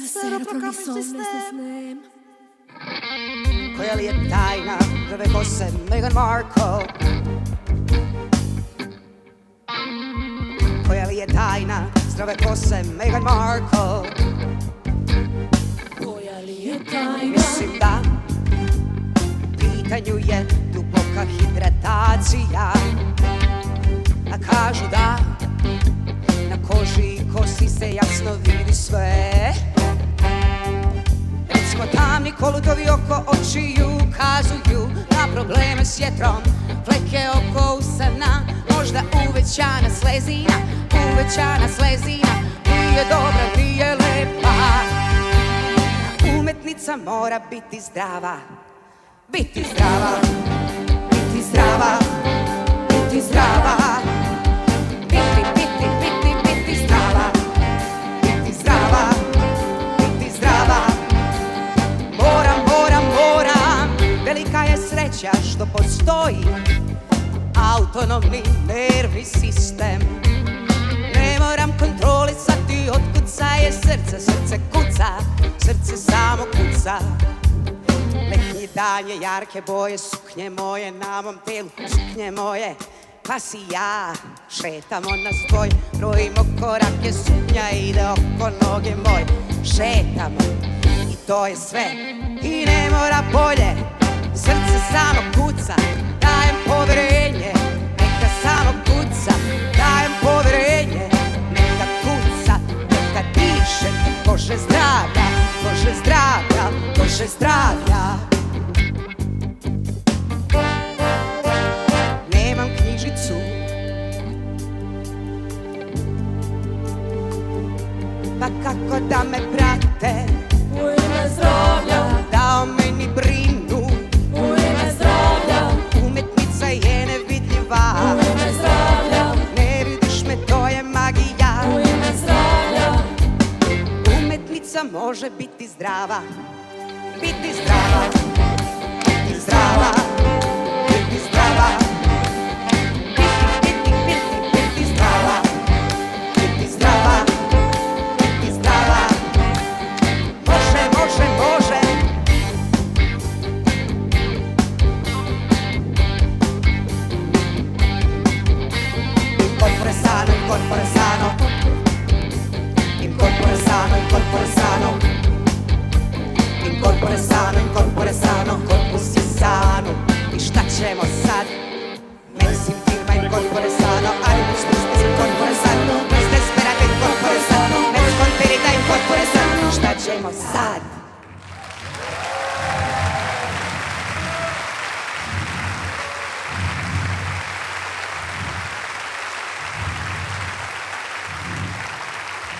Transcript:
sistem. Koja li je tajna prve kose Meghan Markle? Koja li je tajna zdrave kose Meghan Markle? Koja li je tajna? Mislim da u pitanju je duboka hidratacija. A kažu da na koži i kosi se jasno vidi sve. Recimo tamni kolutovi oko očiju ukazuju na probleme s jetrom. Fleke oko usana, možda uvećana slezina. Uvećana slezina nije dobra, nije lepa. Umetnica mora biti zdrava. Biti zdrava, biti zdrava, biti zdrava. Biti zdrava, biti zdrava, biti zdrava. Moram, velika je sreća što postoji autonomni nervni sistem. Ne moram kontrolisati otkucaje srce, srce kuca, srce samo kuca. Letnji dan je jarke boje, suknje moje na mom telu, suknje moje. Pa si ja, šetamo nas dvoj, brojimo korake, suknja ide oko noge moje. Šetamo i to je sve i ne mora bolje, srce samo kuca, dajem poverenje, neka samo kuca, dajem poverenje, neka kuca, neka dišem, Bože zdravlja, Bože zdravlja, Bože zdravlja. Nemam knjižicu, pa kako da me prate, U ime zdravlja, da o meni brinu. u ime zdravlja, Umetnica je nevidljiva, u ime zdravlja, ne vidiš me, to je magija. u ime zdravlja. Umetnica može biti zdrava, biti zdrava, biti zdrava, biti zdrava. Biti zdrava, biti zdrava, biti zdrava. Može. Incorpore sano, incorpore sano. Incorpore sano, incorpore sano. Incorpore sano, incorpore sano. Corpus je sano. I šta ćemo sad? Medicine firma incorpore sano. Animus business incorpore sano. Business sperate incorpore sano. Medicine firma incorpore sano. Šta ćemo sad?